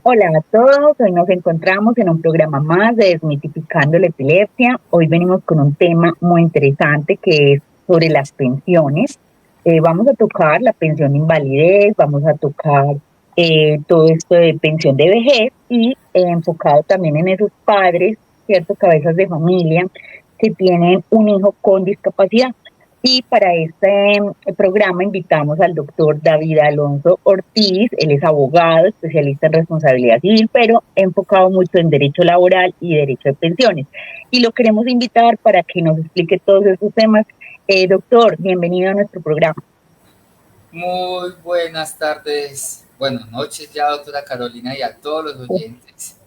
Hola a todos, hoy nos encontramos en un programa más de Desmitificando la Epilepsia. Hoy venimos con un tema muy interesante que es sobre las pensiones. Vamos a tocar la pensión de invalidez, vamos a tocar todo esto de pensión de vejez y enfocado también en esos padres, cierto, cabezas de familia que tienen un hijo con discapacidad. Y para este programa invitamos al doctor David Alonso Ortiz. Él es abogado, especialista en responsabilidad civil, pero enfocado mucho en derecho laboral y derecho de pensiones. Y lo queremos invitar para que nos explique todos esos temas. Doctor, bienvenido a nuestro programa. Muy buenas tardes, buenas noches ya, doctora Carolina, y a todos los oyentes.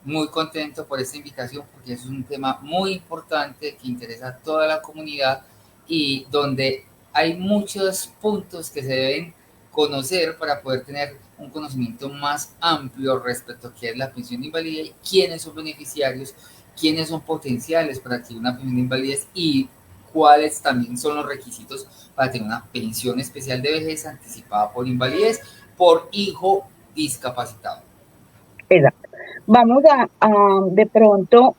Muy contento por esta invitación porque es un tema muy importante que interesa a toda la comunidad y donde hay muchos puntos que se deben conocer para poder tener un conocimiento más amplio respecto a qué es la pensión de invalidez, quiénes son beneficiarios, quiénes son potenciales para adquirir una pensión de invalidez y cuáles también son los requisitos para tener una pensión especial de vejez anticipada por invalidez por hijo discapacitado. Exacto. Vamos de pronto,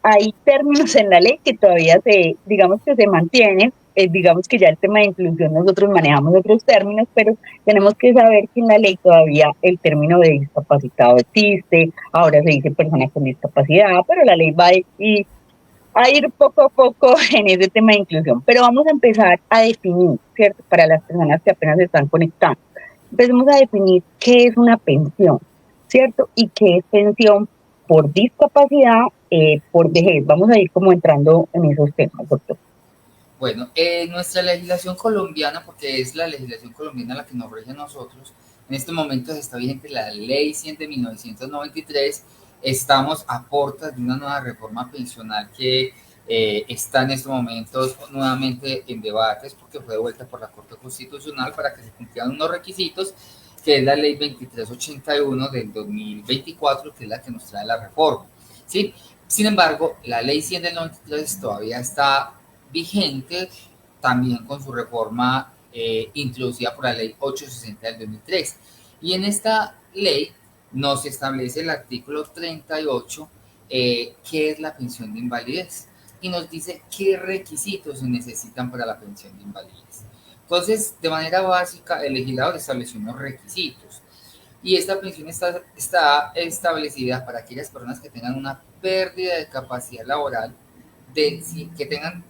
hay términos en la ley que todavía digamos que se mantienen, digamos que ya el tema de inclusión nosotros manejamos otros términos, pero tenemos que saber que en la ley todavía el término de discapacitado existe, ahora se dice persona con discapacidad, pero la ley va a ir poco a poco en ese tema de inclusión. Pero vamos a empezar a definir, ¿cierto? Para las personas que apenas se están conectando. Empecemos a definir qué es una pensión, ¿cierto? Y qué es pensión por discapacidad, por vejez. Vamos a ir como entrando en esos temas, doctor. Bueno, nuestra legislación colombiana, porque es la legislación colombiana la que nos rige a nosotros, en este momento está vigente la Ley 100 de 1993. Estamos a puertas de una nueva reforma pensional que está en estos momentos nuevamente en debates porque fue devuelta por la Corte Constitucional para que se cumplieran unos requisitos, que es la Ley 2381 del 2024, que es la que nos trae la reforma. ¿Sí? Sin embargo, la Ley 100 del 93 todavía está vigente, también con su reforma introducida por la ley 860 del 2003. Y en esta ley nos establece el artículo 38, qué es la pensión de invalidez, y nos dice qué requisitos se necesitan para la pensión de invalidez. Entonces, de manera básica, el legislador estableció unos requisitos. Y esta pensión está establecida para aquellas personas que tengan una pérdida de capacidad laboral, que tengan,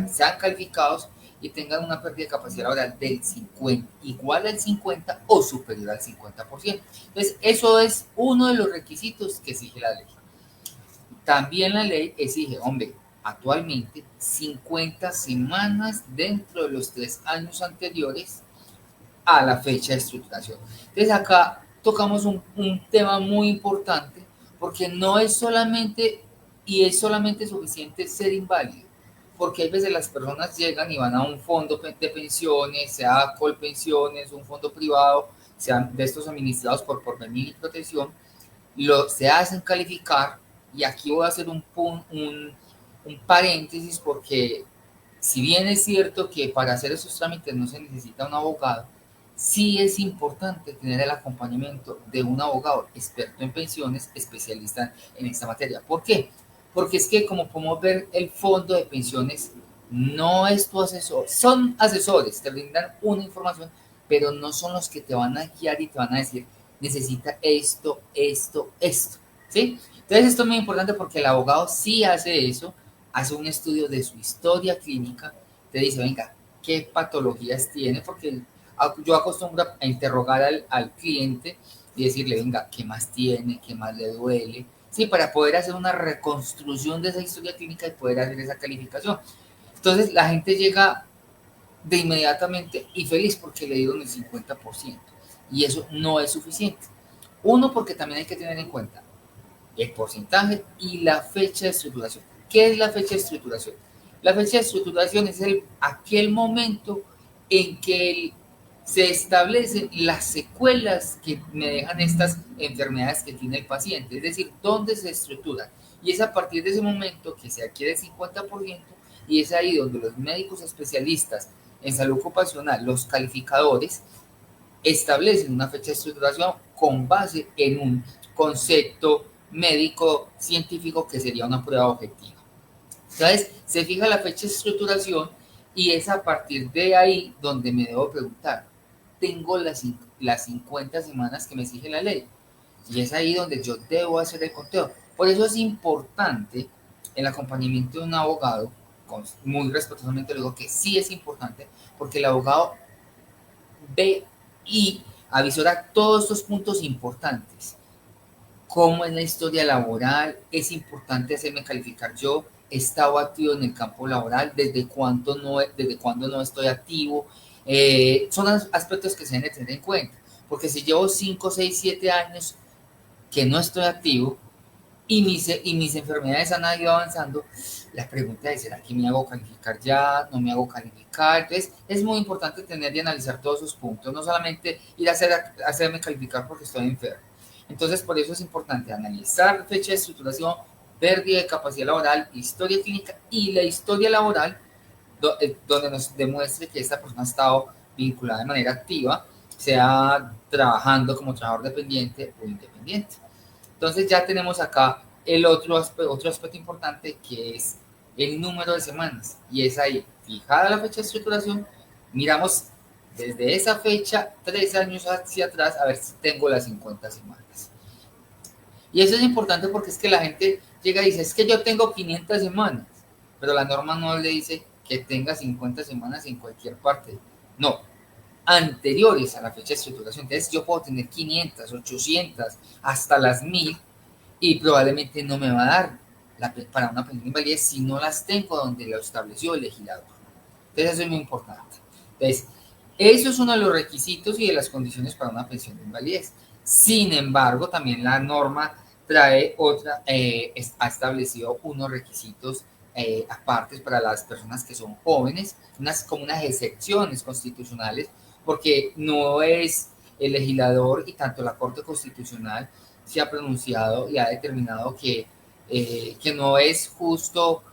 sean calificados y tengan una pérdida de capacidad laboral del 50, igual al 50 o superior al 50%. Entonces, eso es uno de los requisitos que exige la ley. También la ley exige, hombre, actualmente 50 semanas dentro de los 3 años anteriores a la fecha de estructuración. Entonces acá tocamos un tema muy importante porque no es solamente y es solamente suficiente ser inválido, porque hay veces las personas llegan y van a un fondo de pensiones, sea Colpensiones, un fondo privado, sean de estos administrados por Porvenir y Protección, se hacen calificar, y aquí voy a hacer un paréntesis porque si bien es cierto que para hacer esos trámites no se necesita un abogado, sí es importante tener el acompañamiento de un abogado experto en pensiones, especialista en esta materia. ¿Por qué? Porque es que, como podemos ver, el fondo de pensiones no es tu asesor, son asesores, te brindan una información, pero no son los que te van a guiar y te van a decir, necesita esto, esto, esto, ¿sí? Entonces esto es muy importante porque el abogado sí hace eso, hace un estudio de su historia clínica, te dice, venga, ¿qué patologías tiene? Porque yo acostumbro a interrogar al cliente y decirle, venga, ¿qué más tiene? ¿Qué más le duele? Sí, para poder hacer una reconstrucción de esa historia clínica y poder hacer esa calificación. Entonces la gente llega de inmediatamente y feliz porque le dieron el 50%. Y eso no es suficiente. Uno, porque también hay que tener en cuenta el porcentaje y la fecha de estructuración. ¿Qué es la fecha de estructuración? La fecha de estructuración es aquel momento en que se establecen las secuelas que me dejan estas enfermedades que tiene el paciente, es decir, dónde se estructuran. Y es a partir de ese momento que se adquiere el 50% y es ahí donde los médicos especialistas en salud ocupacional, los calificadores, establecen una fecha de estructuración con base en un concepto médico científico que sería una prueba objetiva. Entonces, se fija la fecha de estructuración y es a partir de ahí donde me debo preguntar, ¿tengo las 50 semanas que me exige la ley? Y es ahí donde yo debo hacer el conteo. Por eso es importante el acompañamiento de un abogado, muy respetuosamente le digo que sí es importante, porque el abogado ve y avisora todos estos puntos importantes. ¿Cómo es la historia laboral? Es importante hacerme calificar yo. ¿He estado activo en el campo laboral? Desde cuándo no estoy activo? Son aspectos que se deben tener en cuenta. Porque si llevo 5, 6, 7 años que no estoy activo y mis enfermedades han ido avanzando, la pregunta es, ¿será que me hago calificar ya? ¿No me hago calificar? Entonces, es muy importante tener y analizar todos esos puntos, no solamente ir a hacerme calificar porque estoy enfermo. Entonces, por eso es importante analizar fecha de estructuración, pérdida de capacidad laboral, historia clínica y la historia laboral, donde nos demuestre que esta persona ha estado vinculada de manera activa, sea trabajando como trabajador dependiente o independiente. Entonces ya tenemos acá el otro aspecto importante que es el número de semanas. Y es ahí, fijada la fecha de estructuración, miramos desde esa fecha 3 años hacia atrás a ver si tengo las 50 semanas. Y eso es importante porque es que la gente llega y dice, es que yo tengo 500 semanas, pero la norma no le dice que tenga 50 semanas en cualquier parte. No, anteriores a la fecha de estructuración. Entonces yo puedo tener 500, 800, hasta las 1000 y probablemente no me va a dar para una pensión de invalidez si no las tengo donde lo estableció el legislador. Entonces eso es muy importante. Entonces, eso es uno de los requisitos y de las condiciones para una pensión de invalidez. Sin embargo, también la norma trae ha establecido unos requisitos aparte para las personas que son jóvenes, como unas excepciones constitucionales, porque no es el legislador y tanto la Corte Constitucional se ha pronunciado y ha determinado que no es justo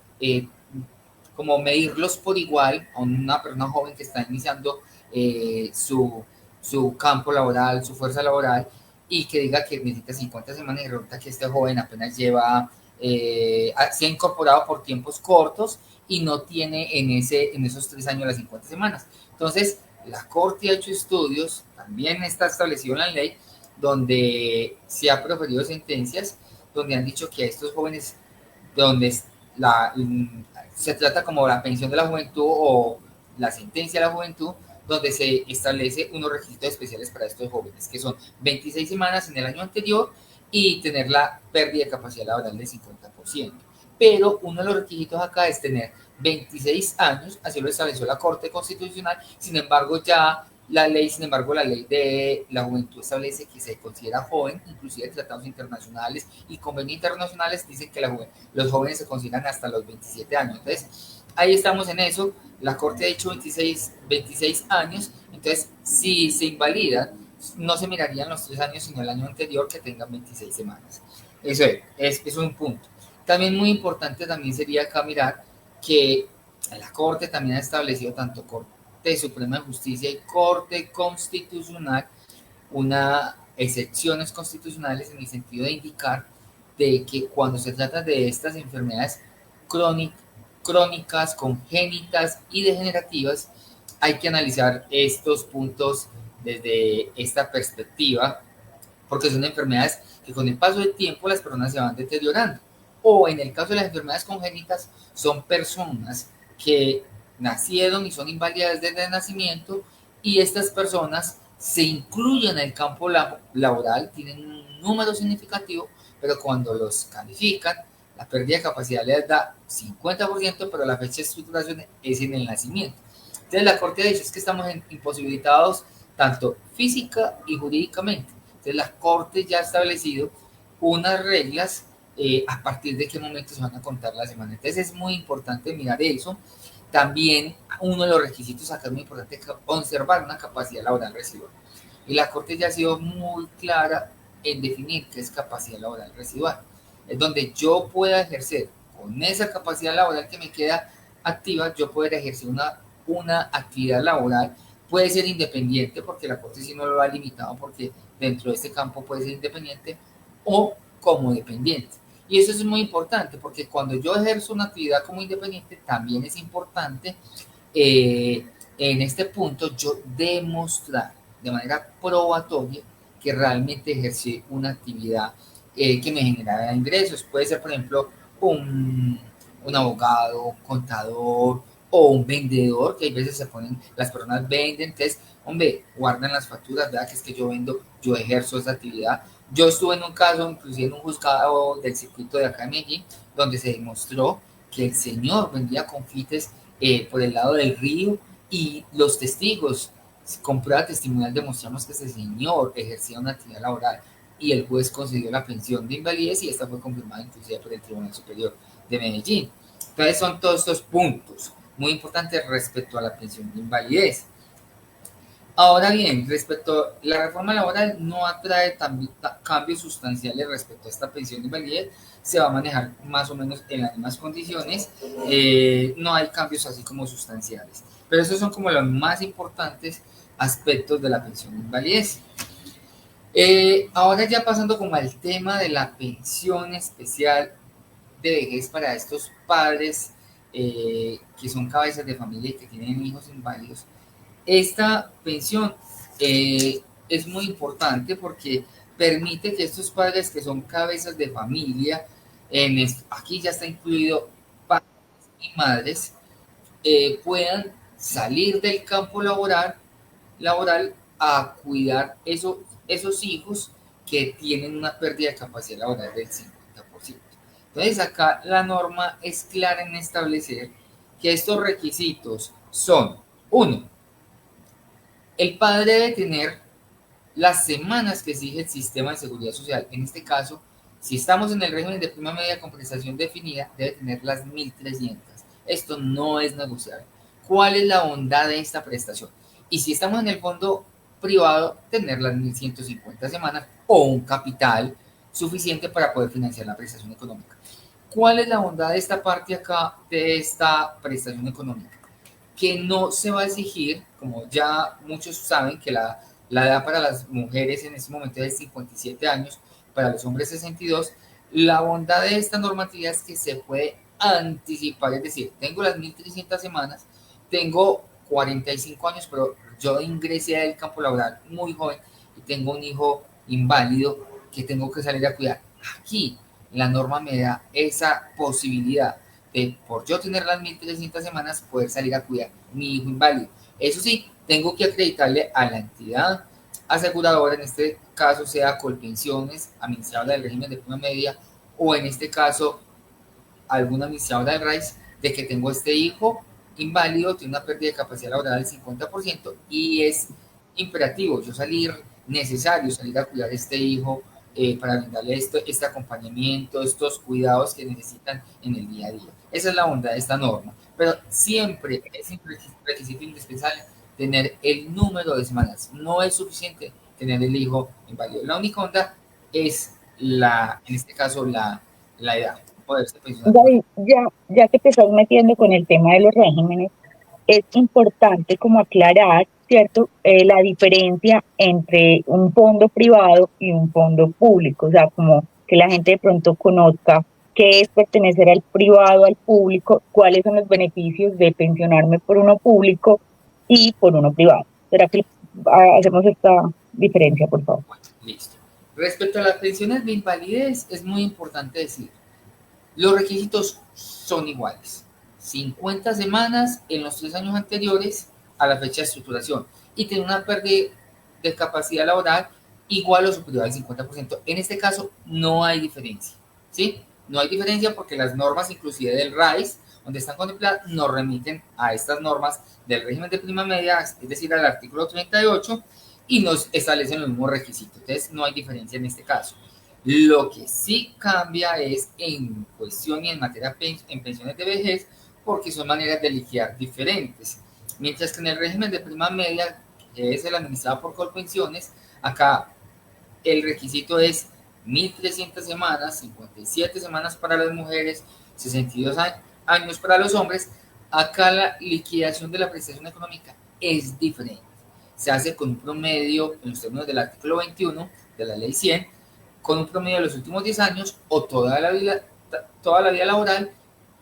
como medirlos por igual a una persona joven que está iniciando su campo laboral, su fuerza laboral, y que diga que necesita 50 semanas y resulta que este joven apenas se ha incorporado por tiempos cortos y no tiene en esos 3 años las 50 semanas. Entonces, la Corte ha hecho estudios, también está establecido en la ley, donde se ha proferido sentencias, donde han dicho que a estos jóvenes, donde se trata como la pensión de la juventud o la sentencia de la juventud, donde se establece unos requisitos especiales para estos jóvenes, que son 26 semanas en el año anterior y tener la pérdida de capacidad laboral del 50%. Pero uno de los requisitos acá es tener 26 años, así lo estableció la Corte Constitucional. Sin embargo, la ley de la juventud establece que se considera joven, inclusive tratados internacionales y convenios internacionales dicen que los jóvenes se consideran hasta los 27 años. Entonces, ahí estamos en eso. La Corte ha dicho 26 años, entonces si se invalida, no se mirarían los 3 años, sino el año anterior que tengan 26 semanas. Eso es un punto. También muy importante también sería acá mirar que la Corte también ha establecido, tanto Corte Suprema de Justicia y Corte Constitucional, unas excepciones constitucionales en el sentido de indicar de que cuando se trata de estas enfermedades crónicas, congénitas y degenerativas, hay que analizar estos puntos desde esta perspectiva, porque son enfermedades que con el paso del tiempo las personas se van deteriorando. O en el caso de las enfermedades congénitas, son personas que nacieron y son inválidas desde el nacimiento y estas personas se incluyen en el campo laboral, tienen un número significativo, pero cuando los califican, la pérdida de capacidad les da 50%, pero la fecha de estructuración es en el nacimiento. Entonces la Corte ha dicho es que estamos imposibilitados tanto física y jurídicamente. Entonces la Corte ya ha establecido unas reglas a partir de qué momento se van a contar las semanas. Entonces es muy importante mirar eso. También uno de los requisitos acá es muy importante es conservar una capacidad laboral residual. Y la Corte ya ha sido muy clara en definir qué es capacidad laboral residual. Es donde yo pueda ejercer con esa capacidad laboral que me queda activa, yo poder ejercer una actividad laboral puede ser independiente, porque la Corte sí no lo ha limitado, porque dentro de este campo puede ser independiente, o como dependiente. Y eso es muy importante, porque cuando yo ejerzo una actividad como independiente, también es importante en este punto yo demostrar de manera probatoria que realmente ejercí una actividad que me generara ingresos. Puede ser, por ejemplo, un abogado, un contador o un vendedor, que hay veces se ponen, las personas venden, entonces, hombre, guardan las facturas, ¿verdad? Que es que yo vendo, yo ejerzo esa actividad. Yo estuve en un caso, inclusive en un juzgado del circuito de acá en Medellín, donde se demostró que el señor vendía confites por el lado del río y los testigos con prueba testimonial demostramos que ese señor ejercía una actividad laboral y el juez concedió la pensión de invalidez y esta fue confirmada inclusive por el Tribunal Superior de Medellín. Entonces son todos estos puntos muy importantes respecto a la pensión de invalidez. Ahora bien, respecto a la reforma laboral no atrae cambios sustanciales respecto a esta pensión de invalidez, se va a manejar más o menos en las mismas condiciones, no hay cambios así como sustanciales, pero esos son como los más importantes aspectos de la pensión de invalidez. Ahora ya pasando como al tema de la pensión especial de vejez para estos padres que son cabezas de familia y que tienen hijos inválidos. Esta pensión es muy importante porque permite que estos padres que son cabezas de familia, aquí ya está incluido padres y madres, puedan salir del campo laboral a cuidar esos hijos que tienen una pérdida de capacidad laboral del 50%. Entonces acá la norma es clara en establecer que estos requisitos son, uno, el padre debe tener las semanas que exige el sistema de seguridad social. En este caso, si estamos en el régimen de prima media con prestación definida, debe tener las 1.300. Esto no es negociable. ¿Cuál es la bondad de esta prestación? Y si estamos en el fondo privado, tener las 1.150 semanas o un capital suficiente para poder financiar la prestación económica. ¿Cuál es la bondad de esta parte acá, de esta prestación económica? Que no se va a exigir, como ya muchos saben, que la edad para las mujeres en este momento es de 57 años, para los hombres 62. La bondad de esta normatividad es que se puede anticipar, es decir, tengo las 1.300 semanas, tengo 45 años, pero yo ingresé al campo laboral muy joven y tengo un hijo inválido que tengo que salir a cuidar. Aquí la norma me da esa posibilidad de, por yo tener las 1.300 semanas, poder salir a cuidar mi hijo inválido. Eso sí, tengo que acreditarle a la entidad aseguradora, en este caso sea Colpensiones, administradora del régimen de prima media, o en este caso alguna administradora del RAIS, de que tengo este hijo inválido, tiene una pérdida de capacidad laboral del 50% y es imperativo yo salir, necesario salir a cuidar a este hijo para brindarle este acompañamiento, estos cuidados que necesitan en el día a día. Esa es la bondad de esta norma, pero siempre es un requisito indispensable tener el número de semanas. No es suficiente tener el hijo inválido. La única bondad es en este caso, la edad. Poderse pensionar. David, ya que te estás metiendo con el tema de los regímenes, es importante como aclarar, ¿cierto? La diferencia entre un fondo privado y un fondo público, o sea, como que la gente de pronto conozca qué es pertenecer al privado, al público, cuáles son los beneficios de pensionarme por uno público y por uno privado. ¿Será que hacemos esta diferencia, por favor? Bueno, listo. Respecto a las pensiones de invalidez, es muy importante decir, los requisitos son iguales. 50 semanas en los 3 años anteriores a la fecha de estructuración y tener una pérdida de capacidad laboral igual o superior al 50%. En este caso no hay diferencia, ¿sí? No hay diferencia porque las normas inclusive del RAIS, donde están contempladas, nos remiten a estas normas del régimen de prima media, es decir, al artículo 38, y nos establecen los mismos requisitos. Entonces no hay diferencia en este caso. Lo que sí cambia es en cuestión y en materia en pensiones de vejez, porque son maneras de liquidar diferentes. Mientras que en el régimen de prima media, que es el administrado por Colpensiones, acá el requisito es 1.300 semanas, 57 semanas para las mujeres, 62 años para los hombres. Acá la liquidación de la prestación económica es diferente. se hace con un promedio, en los términos del artículo 21 de la ley 100, con un promedio de los últimos 10 años o toda la vida laboral,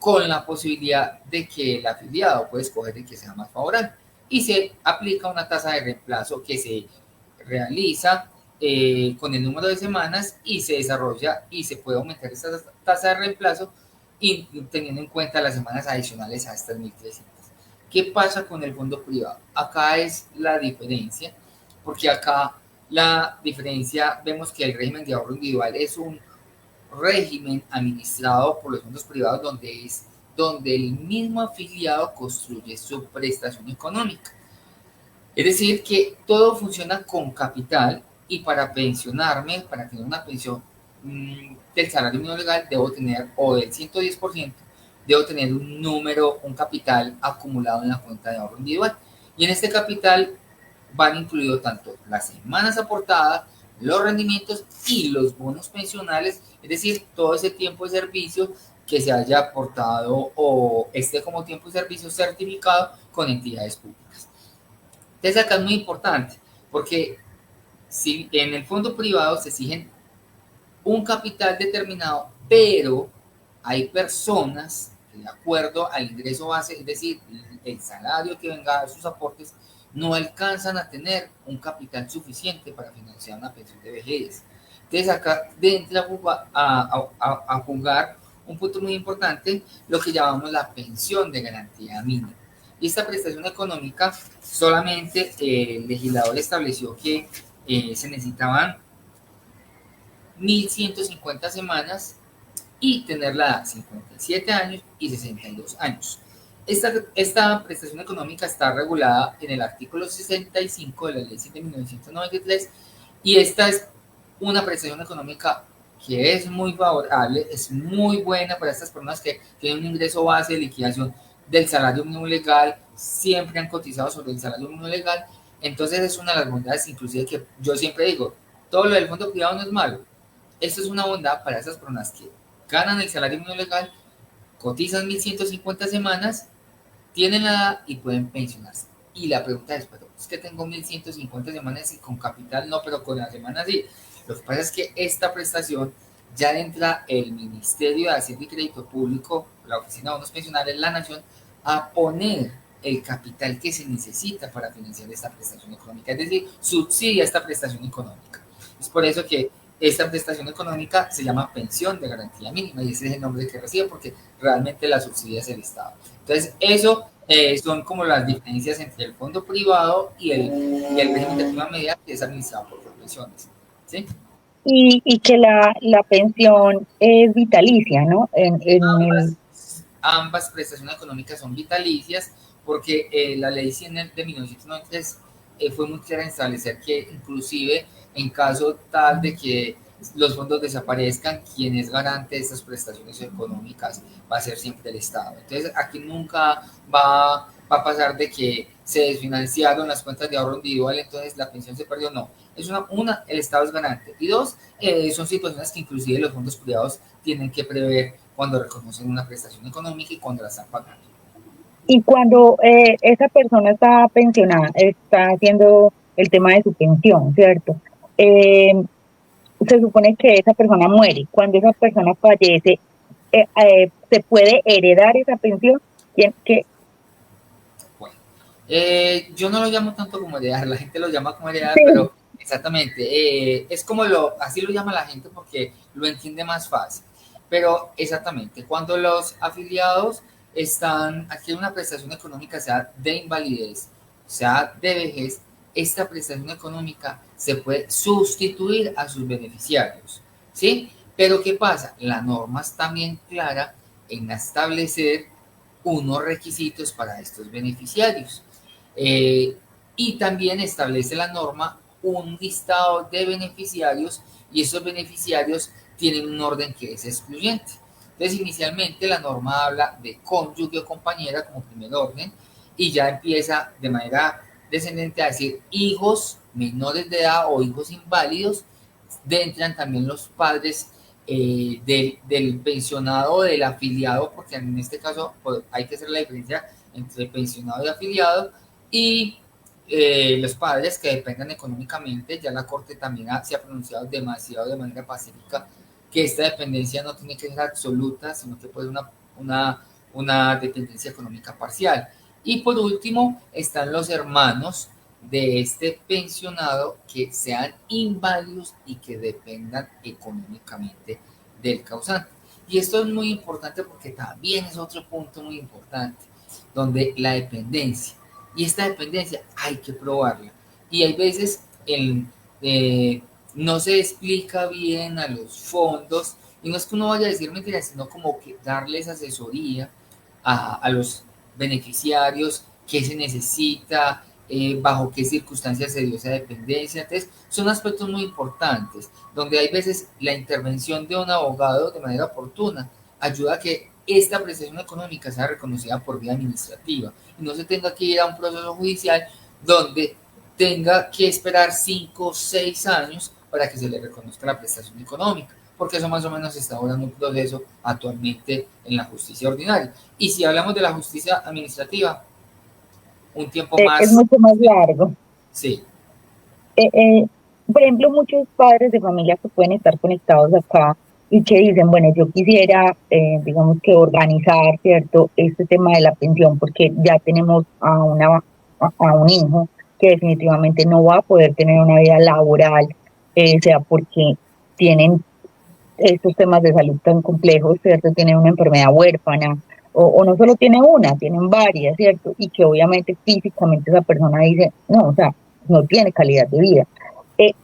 con la posibilidad de que el afiliado puede escoger el que sea más favorable. Y se aplica una tasa de reemplazo que se realiza con el número de semanas y se desarrolla y se puede aumentar esta tasa de reemplazo y teniendo en cuenta las semanas adicionales a estas 1.300. ¿Qué pasa con el fondo privado? Acá es la diferencia, porque acá la diferencia, vemos que el régimen de ahorro individual es un régimen administrado por los fondos privados donde el mismo afiliado construye su prestación económica. Es decir, que todo funciona con capital y para pensionarme, para tener una pensión del salario mínimo legal, debo tener, o del 110%, debo tener un número, un capital acumulado en la cuenta de ahorro individual. Y en este capital van incluidos tanto las semanas aportadas, los rendimientos y los bonos pensionales, es decir, todo ese tiempo de servicio que se haya aportado o esté como tiempo de servicio certificado con entidades públicas. Entonces acá es muy importante, porque si en el fondo privado se exigen un capital determinado, pero hay personas que de acuerdo al ingreso base, es decir, el salario que venga a sus aportes, no alcanzan a tener un capital suficiente para financiar una pensión de vejez. Entonces acá entra a jugar un punto muy importante, lo que llamamos la pensión de garantía mínima. Y esta prestación económica solamente el legislador estableció que se necesitaban 1.150 semanas y tener la edad 57 años y 62 años. Esta prestación económica está regulada en el artículo 65 de la ley 7 de 1993 y esta es una prestación económica que es muy favorable, es muy buena para estas personas que tienen un ingreso base de liquidación del salario mínimo legal, siempre han cotizado sobre el salario mínimo legal, entonces es una de las bondades inclusive que yo siempre digo, todo lo del fondo privado no es malo, esto es una bondad para esas personas que ganan el salario mínimo legal, cotizan 1.150 semanas, tienen la edad y pueden pensionarse. Y la pregunta es, pero es que tengo 1.150 semanas y con capital no, pero con las semanas sí. Lo que pasa es que esta prestación ya entra el Ministerio de Hacienda y Crédito Público, la Oficina de Bonos Pensionales, la Nación, a poner el capital que se necesita para financiar esta prestación económica, es decir, subsidia esta prestación económica. Es por eso que esta prestación económica se llama pensión de garantía mínima y ese es el nombre que recibe porque realmente la subsidia es el Estado. Entonces, eso son como las diferencias entre el fondo privado y el régimen de prima media que es administrado por pensiones. ¿Sí? Y que la pensión es vitalicia, ¿no? Ambas prestaciones económicas son vitalicias porque la ley 100 de 1993 fue muy clara en establecer que inclusive en caso tal de que los fondos desaparezcan, quien es garante de estas prestaciones económicas va a ser siempre el Estado. Entonces aquí nunca va a pasar de que se desfinanciaron las cuentas de ahorro individual, entonces la pensión se perdió, no. Es el Estado es garante. Y dos, son situaciones que inclusive los fondos privados tienen que prever cuando reconocen una prestación económica y cuando la están pagando. Y cuando esa persona está pensionada, está haciendo el tema de su pensión, ¿cierto? Eh, Se supone que esa persona muere. Cuando esa persona fallece, ¿se puede heredar esa pensión? ¿Qué? Bueno, yo no lo llamo tanto como heredar, la gente lo llama como heredar, Sí. pero exactamente, es como así lo llama la gente porque lo entiende más fácil. Pero exactamente, cuando los afiliados están aquí en una prestación económica, sea de invalidez, sea de vejez, esta prestación económica se puede sustituir a sus beneficiarios, ¿sí? Pero ¿qué pasa? La norma está bien clara en establecer unos requisitos para estos beneficiarios. Eh, y también establece la norma un listado de beneficiarios y esos beneficiarios tienen un orden que es excluyente. Entonces, inicialmente la norma habla de cónyuge o compañera como primer orden y ya empieza de manera descendente a decir hijos menores de edad o hijos inválidos. Entran también los padres del pensionado o del afiliado, porque en este caso pues, hay que hacer la diferencia entre pensionado y afiliado, y los padres que dependan económicamente. Ya la Corte también se ha pronunciado demasiado de manera pacífica que esta dependencia no tiene que ser absoluta, sino que puede ser una dependencia económica parcial. Y por último están los hermanos de este pensionado que sean inválidos y que dependan económicamente del causante. Y esto es muy importante porque también es otro punto muy importante, donde la dependencia, y esta dependencia hay que probarla. Y hay veces eh, no se explica bien a los fondos, y no es que uno vaya a decir mentiras, sino como que darles asesoría a los beneficiarios, qué se necesita, bajo qué circunstancias se dio esa dependencia. Entonces, son aspectos muy importantes, donde hay veces la intervención de un abogado de manera oportuna ayuda a que esta prestación económica sea reconocida por vía administrativa y no se tenga que ir a un proceso judicial donde tenga que esperar 5 o 6 años para que se le reconozca la prestación económica, porque eso más o menos está ahora en un proceso actualmente en la justicia ordinaria. Y si hablamos de la justicia administrativa, un tiempo Es más, mucho más largo. sí, Eh, eh, por ejemplo, muchos padres de familia que pueden estar conectados acá y que dicen, bueno, yo quisiera, digamos que organizar, ¿cierto?, este tema de la pensión, porque ya tenemos a un hijo que definitivamente no va a poder tener una vida laboral, sea porque tienen estos temas de salud tan complejos, ¿cierto? Tienen una enfermedad huérfana, o no solo tiene una, tienen varias, ¿cierto? Y que obviamente físicamente esa persona dice, no, o sea, no tiene calidad de vida.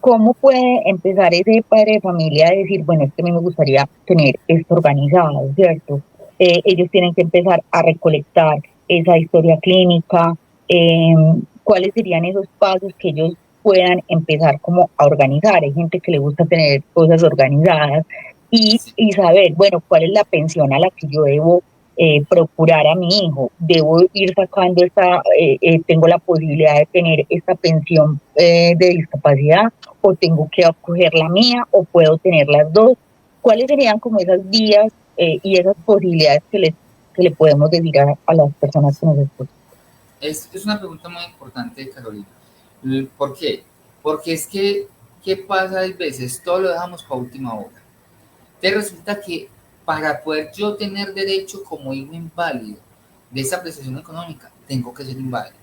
¿Cómo puede empezar ese padre de familia a decir, bueno, es que a mí me gustaría tener esto organizado, ¿cierto? Ellos tienen que empezar a recolectar esa historia clínica, eh, cuáles serían esos pasos que ellos puedan empezar como a organizar. Hay gente que le gusta tener cosas organizadas sí. y saber, bueno, cuál es la pensión a la que yo debo procurar a mi hijo, debo ir sacando tengo la posibilidad de tener esta pensión de discapacidad o tengo que acoger la mía o puedo tener las dos. ¿Cuáles serían como esas vías y esas posibilidades que le podemos decir a las personas que nos escuchan? Es una pregunta muy importante, Carolina. ¿Por qué? Porque es que, ¿qué pasa a veces? Todo lo dejamos para última hora. Te resulta que para poder yo tener derecho como hijo inválido de esa prestación económica, tengo que ser inválido.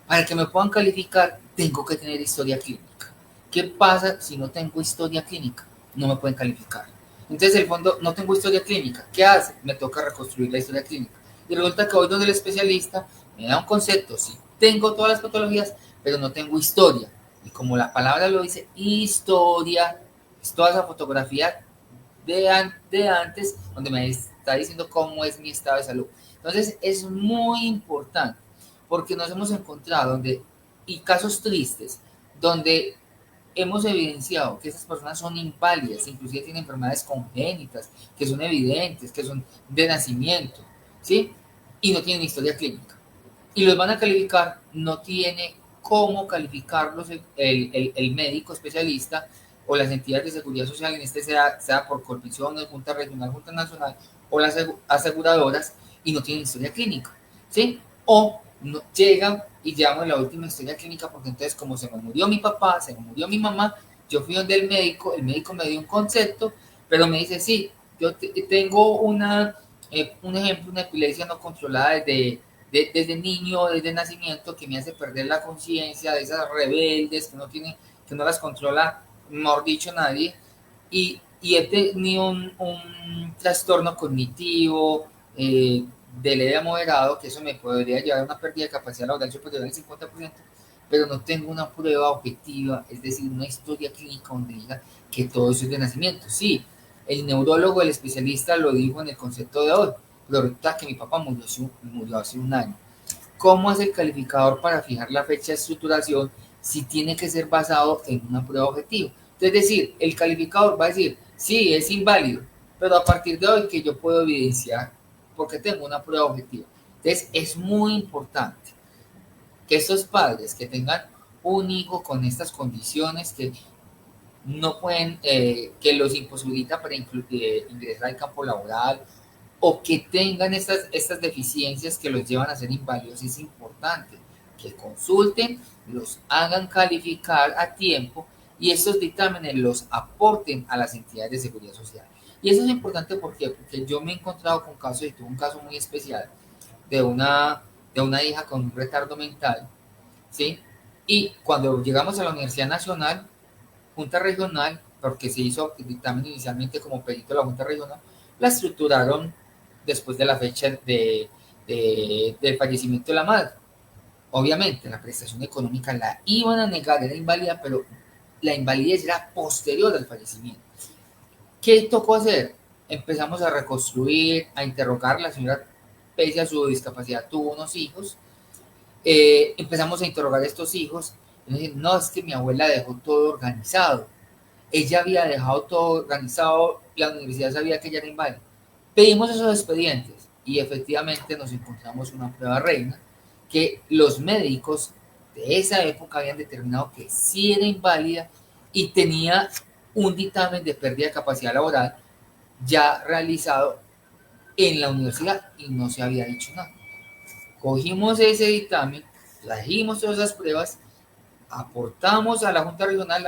Para que me puedan calificar, tengo que tener historia clínica. ¿Qué pasa si no tengo historia clínica? No me pueden calificar. Entonces, el fondo, no tengo historia clínica. ¿Qué hace? Me toca reconstruir la historia clínica. Y resulta que voy donde el especialista me da un concepto. Sí, tengo todas las patologías, pero no tengo historia. Y como la palabra lo dice, historia, es toda esa fotografía de antes, donde me está diciendo cómo es mi estado de salud. Entonces, es muy importante porque nos hemos encontrado y casos tristes, donde hemos evidenciado que esas personas son inválidas, inclusive tienen enfermedades congénitas, que son evidentes, que son de nacimiento, ¿sí? Y no tienen historia clínica. Y los van a calificar, no tiene cómo calificarlos el médico especialista o las entidades de seguridad social, en este sea por Colpensiones, Junta Regional, Junta Nacional o las aseguradoras, y no tienen historia clínica, ¿sí? O no, llegan y llaman la última historia clínica porque entonces como se me murió mi papá, se me murió mi mamá, yo fui donde el médico me dio un concepto, pero me dice, sí, tengo un ejemplo, una epilepsia no controlada desde niño, desde nacimiento, que me hace perder la conciencia de esas rebeldes que no las controla, mejor dicho, nadie, y he tenido un trastorno cognitivo de leve a moderado, que eso me podría llevar a una pérdida de capacidad laboral superior al 50%, pero no tengo una prueba objetiva, es decir, una historia clínica donde diga que todo eso es de nacimiento. Sí, el neurólogo, el especialista lo dijo en el concepto de hoy, pero resulta que mi papá murió hace un año. ¿Cómo es el calificador para fijar la fecha de estructuración si tiene que ser basado en una prueba objetiva? Es decir, el calificador va a decir, sí, es inválido, pero a partir de hoy que yo puedo evidenciar porque tengo una prueba objetiva. Entonces, es muy importante que estos padres que tengan un hijo con estas condiciones que no pueden, que los imposibilita para ingresar al campo laboral o que tengan estas deficiencias que los llevan a ser inválidos, es importante que consulten, los hagan calificar a tiempo y estos dictámenes los aporten a las entidades de seguridad social. Y eso es importante porque yo me he encontrado con casos, y tuve un caso muy especial de una hija con un retardo mental, ¿sí? Y cuando llegamos a la Universidad Nacional, Junta Regional, porque se hizo el dictamen inicialmente como perito de la Junta Regional, la estructuraron después de la fecha del fallecimiento de la madre. Obviamente, la prestación económica la iban a negar, era inválida, pero la invalidez era posterior al fallecimiento. ¿Qué tocó hacer? Empezamos a reconstruir, a interrogar. La señora, pese a su discapacidad, tuvo unos hijos. Empezamos a interrogar a estos hijos. Y nos dicen, no, es que mi abuela dejó todo organizado. Ella había dejado todo organizado, la universidad sabía que ella era inválida. Pedimos esos expedientes y efectivamente nos encontramos una prueba reina que los médicos de esa época habían determinado que sí era inválida y tenía un dictamen de pérdida de capacidad laboral ya realizado en la universidad y no se había dicho nada. Cogimos ese dictamen, trajimos todas esas pruebas, aportamos a la Junta Regional,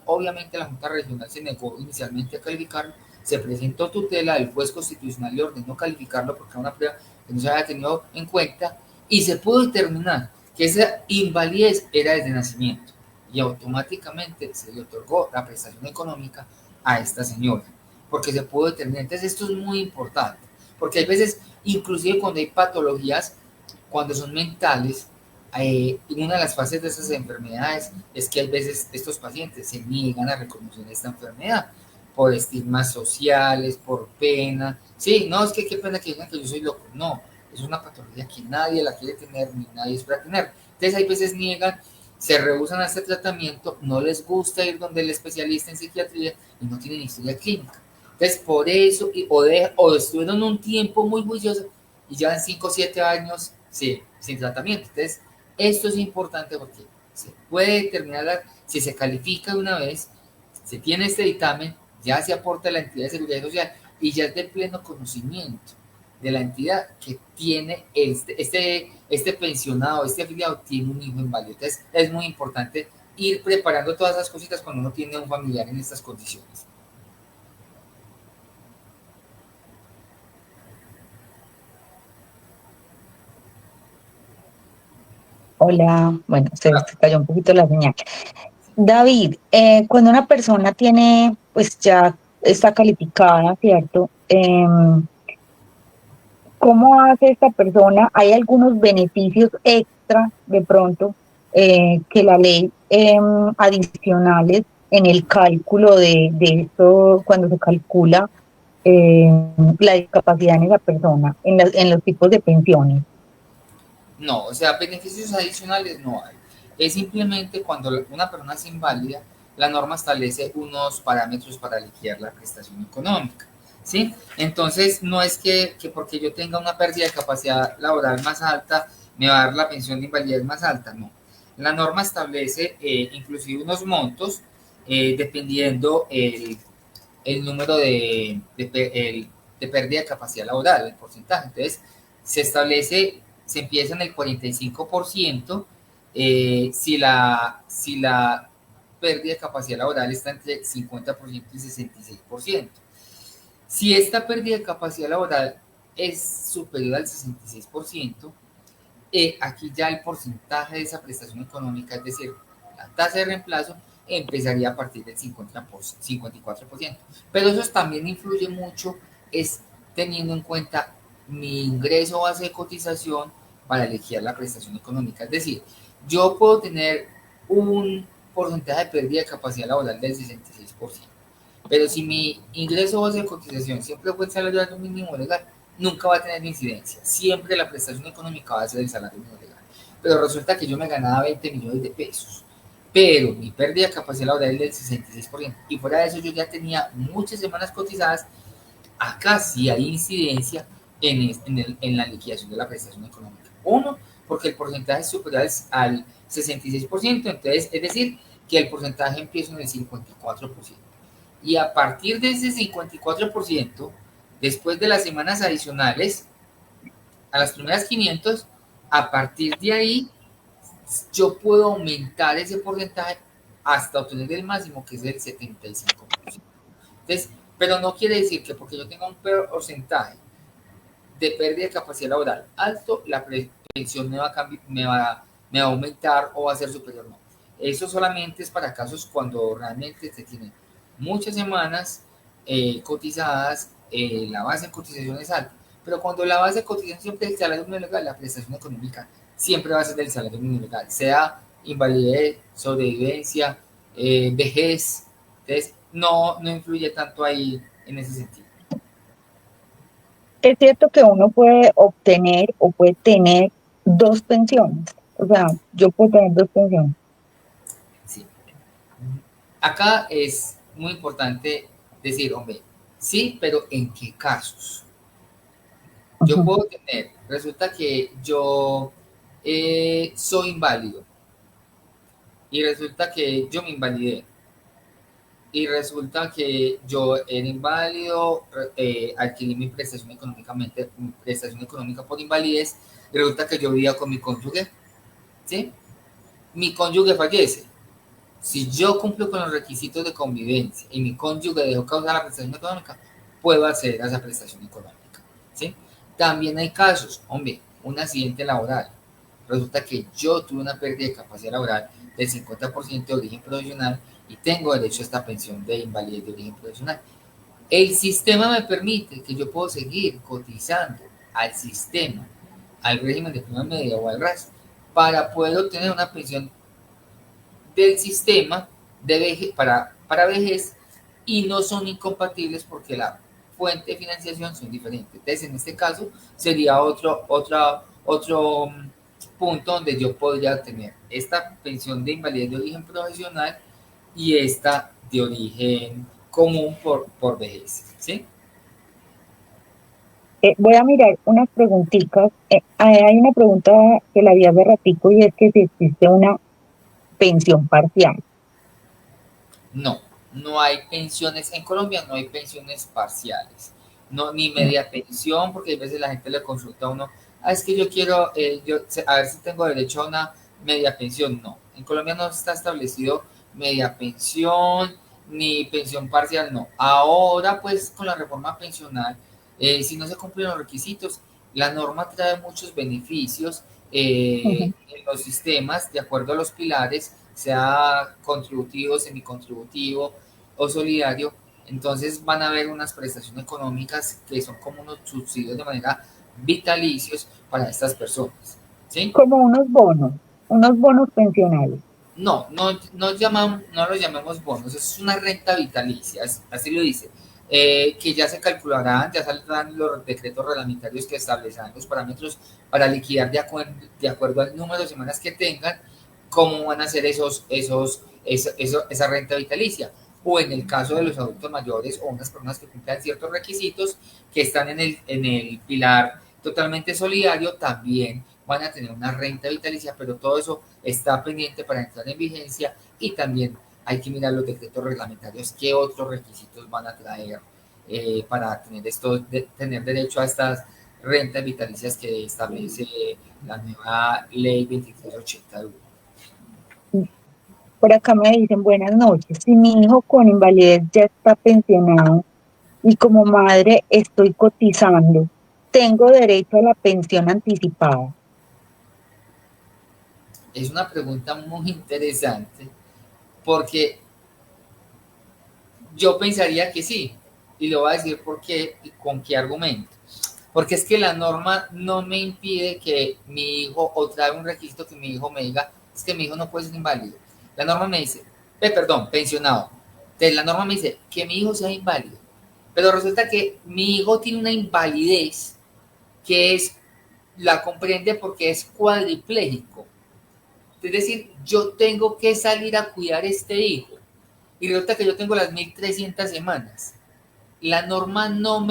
obviamente la Junta Regional se negó inicialmente a calificarlo, se presentó tutela, el juez constitucional le ordenó calificarlo porque era una prueba que no se había tenido en cuenta y se pudo determinar que esa invalidez era desde nacimiento y automáticamente se le otorgó la prestación económica a esta señora porque se pudo determinar. Entonces esto es muy importante porque hay veces, inclusive cuando hay patologías, cuando son mentales, una de las fases de esas enfermedades es que hay veces estos pacientes se niegan a reconocer esta enfermedad por estigmas sociales, por pena. Sí, no, es que qué pena que digan que yo soy loco. No, es una patología que nadie la quiere tener ni nadie espera tener. Entonces hay veces niegan, se rehusan a este tratamiento, no les gusta ir donde el especialista en psiquiatría y no tienen historia clínica. Entonces por eso, o estuvieron un tiempo muy juicioso y llevan 5 o 7 años sí, sin tratamiento. Entonces esto es importante porque se puede determinar, si se califica de una vez, se tiene este dictamen, ya se aporta a la entidad de seguridad social y ya es de pleno conocimiento de la entidad que tiene este pensionado, este afiliado, tiene un hijo inválido. Entonces es muy importante ir preparando todas esas cositas cuando uno tiene un familiar en estas condiciones. Hola, bueno, se cayó un poquito la señal. David, cuando una persona tiene, pues ya está calificada, ¿cierto? ¿Cómo hace esta persona? ¿Hay algunos beneficios extra de pronto que la ley adicionales en el cálculo de esto, cuando se calcula eh, la discapacidad en esa persona, en los tipos de pensiones? No, o sea, beneficios adicionales no hay. Es simplemente cuando una persona es inválida, la norma establece unos parámetros para liquidar la prestación económica, ¿sí? Entonces, no es que porque yo tenga una pérdida de capacidad laboral más alta, me va a dar la pensión de invalidez más alta, no. La norma establece inclusive unos montos dependiendo el número de pérdida de capacidad laboral, el porcentaje. Entonces, se empieza en el 45% si la pérdida de capacidad laboral está entre 50% y 66%. Si esta pérdida de capacidad laboral es superior al 66%, aquí ya el porcentaje de esa prestación económica, es decir, la tasa de reemplazo, empezaría a partir del 54%. Pero eso también influye mucho, es teniendo en cuenta mi ingreso base de cotización para elegir la prestación económica. Es decir, yo puedo tener un porcentaje de pérdida de capacidad laboral del 66%, pero si mi ingreso base de cotización siempre fue el salario mínimo legal, nunca va a tener incidencia. Siempre la prestación económica va a ser el salario mínimo legal. Pero resulta que yo me ganaba 20 millones de pesos, pero mi pérdida de capacidad laboral es del 66%. Y fuera de eso yo ya tenía muchas semanas cotizadas. Acá sí hay incidencia en la liquidación de la prestación económica. Uno, porque el porcentaje es superior al 66%, entonces es decir, que el porcentaje empieza en el 54%. Y a partir de ese 54%, después de las semanas adicionales, a las primeras 500, a partir de ahí yo puedo aumentar ese porcentaje hasta obtener el máximo, que es el 75%. Entonces, pero no quiere decir que porque yo tenga un porcentaje de pérdida de capacidad laboral alto, la pensión me va a aumentar o va a ser superior. No. Eso solamente es para casos cuando realmente se tienen muchas semanas cotizadas, la base de cotización es alta. Pero cuando la base de cotización siempre es el salario mínimo legal, la prestación económica siempre va a ser del salario mínimo legal, sea invalidez, sobrevivencia, vejez. Entonces, no influye tanto ahí en ese sentido. Es cierto que uno puede obtener o puede tener dos pensiones. O sea, yo puedo tener dos pensiones. Sí. Acá es muy importante decir, hombre, sí, pero ¿en qué casos? Yo Ujú. puedo tener, resulta que yo soy inválido y resulta que yo me invalidé y resulta que yo era inválido, adquirí mi prestación económica por invalidez y resulta que yo vivía con mi cónyuge, ¿sí? Mi cónyuge fallece. Si yo cumplo con los requisitos de convivencia y mi cónyuge dejó causar la prestación económica, puedo acceder a esa prestación económica, ¿sí? También hay casos, hombre, un accidente laboral. Resulta que yo tuve una pérdida de capacidad laboral del 50% de origen profesional y tengo derecho a esta pensión de invalidez de origen profesional. El sistema me permite que yo puedo seguir cotizando al sistema, al régimen de prima media o al RAS, para poder obtener una pensión del sistema de para vejez y no son incompatibles porque la fuente de financiación son diferentes. Entonces, en este caso, sería otro punto donde yo podría tener esta pensión de invalidez de origen profesional y esta de origen común por vejez. ¿Sí? Voy a mirar unas preguntitas. Hay una pregunta que la vi hace ratico y es que si existe una pensión parcial. No, no hay pensiones en Colombia, no hay pensiones parciales, no ni Mm. media pensión, porque a veces la gente le consulta a uno, es que yo quiero, a ver si tengo derecho a una media pensión. No, en Colombia no está establecido media pensión ni pensión parcial, no. Ahora, pues, con la reforma pensional, si no se cumplen los requisitos, la norma trae muchos beneficios Ujú. en los sistemas de acuerdo a los pilares, sea contributivo, semicontributivo o solidario. Entonces van a haber unas prestaciones económicas que son como unos subsidios de manera vitalicios para estas personas. ¿Sí? Como unos bonos pensionales. No lo llamemos bonos, es una renta vitalicia, así lo dice, que ya se calcularán, ya saldrán los decretos reglamentarios que establecerán los parámetros para liquidar de acuerdo al número de semanas que tengan, cómo van a ser esa renta vitalicia. O en el caso de los adultos mayores o unas personas que cumplan ciertos requisitos que están en el pilar totalmente solidario, también van a tener una renta vitalicia, pero todo eso está pendiente para entrar en vigencia y también hay que mirar los decretos reglamentarios, qué otros requisitos van a traer para tener derecho a estas rentas vitalicias que establece la nueva ley 2381. Por acá me dicen buenas noches. Si mi hijo con invalidez ya está pensionado y como madre estoy cotizando, ¿tengo derecho a la pensión anticipada? Es una pregunta muy interesante porque yo pensaría que sí, y le voy a decir por qué y con qué argumento. Porque es que la norma no me impide que mi hijo, o trae un requisito que mi hijo me diga, es que mi hijo no puede ser inválido. La norma me dice, perdón, pensionado. Entonces la norma me dice que mi hijo sea inválido. Pero resulta que mi hijo tiene una invalidez que la comprende porque es cuadripléjico. Es decir, yo tengo que salir a cuidar a este hijo. Y resulta que yo tengo las 1.300 semanas. La norma no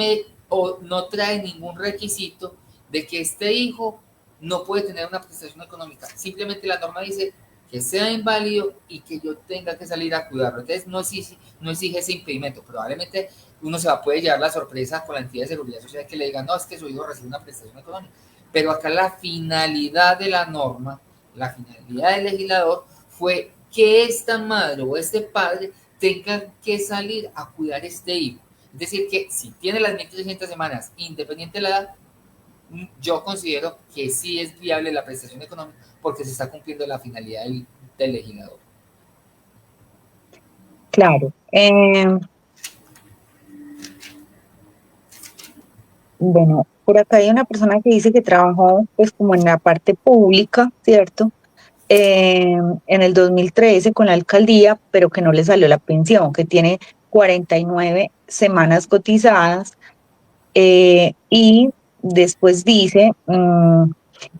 trae ningún requisito de que este hijo no puede tener una prestación económica. Simplemente la norma dice que sea inválido y que yo tenga que salir a cuidarlo. Entonces no exige ese impedimento. Probablemente uno puede llevar la sorpresa con la entidad de seguridad social que le diga, no, es que su hijo recibe una prestación económica. Pero acá la finalidad de la norma La finalidad del legislador fue que esta madre o este padre tenga que salir a cuidar este hijo. Es decir, que si tiene las 1.300 semanas, independiente de la edad, yo considero que sí es viable la prestación económica porque se está cumpliendo la finalidad del legislador. Claro. Bueno, por acá hay una persona que dice que trabajó pues como en la parte pública, ¿cierto? En el 2013 con la alcaldía, pero que no le salió la pensión, que tiene 49 semanas cotizadas, y después dice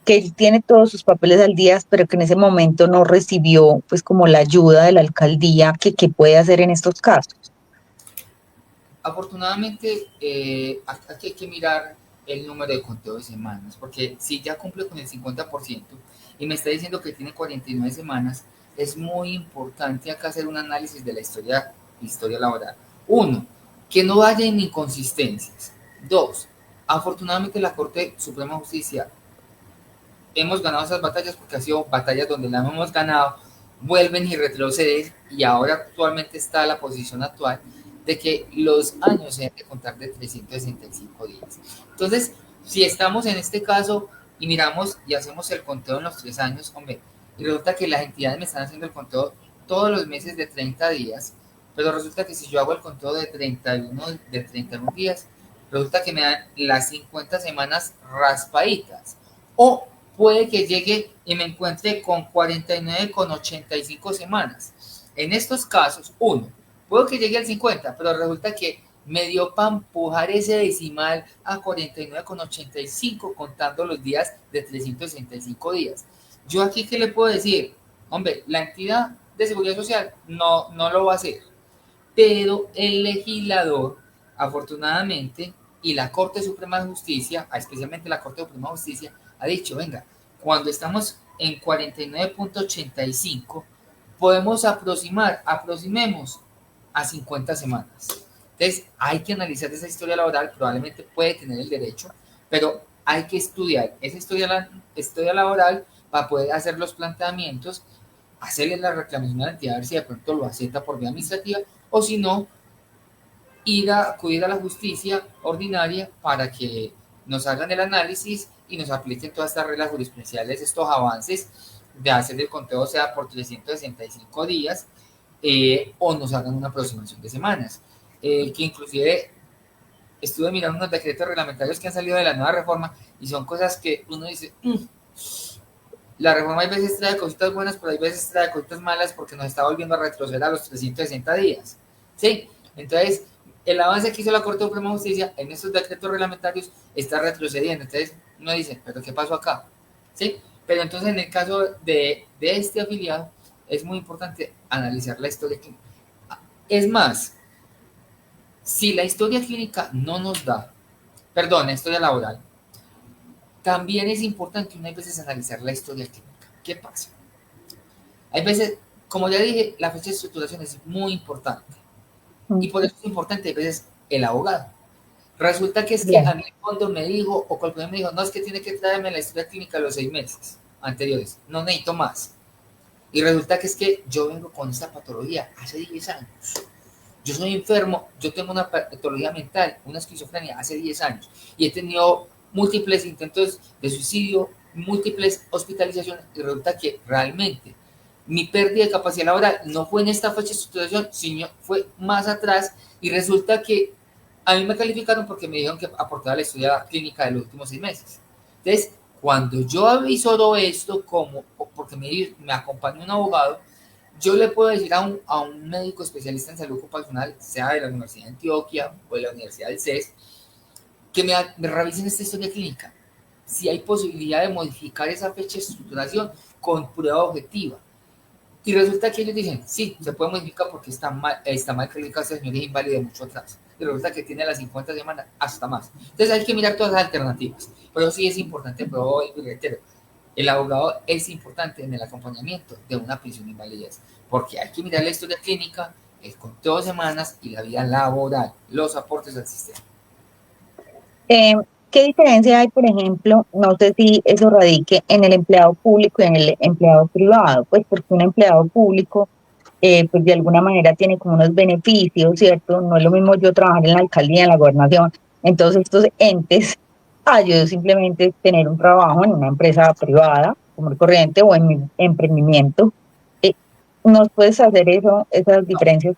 que él tiene todos sus papeles al día, pero que en ese momento no recibió pues como la ayuda de la alcaldía, que puede hacer en estos casos. Afortunadamente, aquí hay que mirar el número de conteo de semanas, porque si ya cumple con el 50% y me está diciendo que tiene 49 semanas, es muy importante acá hacer un análisis de la historia laboral. Uno, que no haya inconsistencias. Dos, afortunadamente la Corte Suprema de Justicia hemos ganado esas batallas porque han sido batallas donde las hemos ganado, vuelven y retroceden y ahora actualmente está la posición actual de que los años se deben de contar de 365 días. Entonces, si estamos en este caso y miramos y hacemos el conteo en los 3 años, hombre, y resulta que las entidades me están haciendo el conteo todos los meses de 30 días, pero resulta que si yo hago el conteo de 31 días, resulta que me dan las 50 semanas raspaditas. O puede que llegue y me encuentre con 49,85 semanas. En estos casos, uno, puedo que llegue al 50, pero resulta que me dio para empujar ese decimal a 49,85 contando los días de 365 días. Yo aquí, ¿qué le puedo decir? Hombre, la entidad de seguridad social no lo va a hacer, pero el legislador, afortunadamente, y la Corte Suprema de Justicia, especialmente la Corte Suprema de Justicia, ha dicho, venga, cuando estamos en 49,85, podemos aproximemos a 50 semanas. Entonces, hay que analizar esa historia laboral, probablemente puede tener el derecho, pero hay que estudiar esa historia laboral para poder hacer los planteamientos, hacerle la reclamación a la entidad, a ver si de pronto lo acepta por vía administrativa, o si no, acudir a la justicia ordinaria para que nos hagan el análisis y nos apliquen todas estas reglas jurisprudenciales, estos avances de hacer el conteo sea por 365 días, o nos hagan una aproximación de semanas, que inclusive estuve mirando unos decretos reglamentarios que han salido de la nueva reforma y son cosas que uno dice, la reforma hay veces trae cositas buenas, pero hay veces trae cositas malas porque nos está volviendo a retroceder a los 360 días. ¿Sí? Entonces, el avance que hizo la Corte Suprema de Justicia en estos decretos reglamentarios está retrocediendo. Entonces, uno dice, ¿pero qué pasó acá? ¿Sí? Pero entonces, en el caso de este afiliado, es muy importante analizar la historia clínica. Es más, si la historia clínica no nos da, perdón, la historia laboral, también es importante unas veces analizar la historia clínica. ¿Qué pasa? Hay veces, como ya dije, la fecha de estructuración es muy importante. Y por eso es importante a veces el abogado. Resulta que es que Bien. a mí cuando me dijo, o cuando me dijo, no, es que tiene que traerme la historia clínica los 6 meses anteriores, no necesito más. Y resulta que es que yo vengo con esta patología hace 10 años. Yo soy enfermo, yo tengo una patología mental, una esquizofrenia hace 10 años y he tenido múltiples intentos de suicidio, múltiples hospitalizaciones y resulta que realmente mi pérdida de capacidad laboral no fue en esta fecha de estructuración, sino fue más atrás y resulta que a mí me calificaron porque me dijeron que aportaba la historia clínica de los últimos 6 meses. Entonces, cuando yo avisoro esto, como porque me acompañó un abogado, yo le puedo decir a un médico especialista en salud ocupacional, sea de la Universidad de Antioquia o de la Universidad del CES, que me revisen esta historia clínica. Si hay posibilidad de modificar esa fecha de estructuración con prueba objetiva. Y resulta que ellos dicen, sí, se puede modificar porque está mal calificado, este señor es inválido de mucho atrás. Y resulta que tiene las 50 semanas hasta más. Entonces hay que mirar todas las alternativas. Pero sí es importante, pero y reitero, el abogado es importante en el acompañamiento de una pensión de invalidez, porque hay que mirar la historia clínica, el conteo de semanas y la vida laboral, los aportes al sistema. ¿Qué diferencia hay, por ejemplo, no sé si eso radique en el empleado público y en el empleado privado? Pues porque un empleado público, pues de alguna manera tiene como unos beneficios, ¿cierto? No es lo mismo yo trabajar en la alcaldía, en la gobernación. Entonces, estos entes, yo simplemente tener un trabajo en una empresa privada, como el corriente, o en mi emprendimiento. Eh, ¿Nos puedes hacer eso, esas No. diferencias?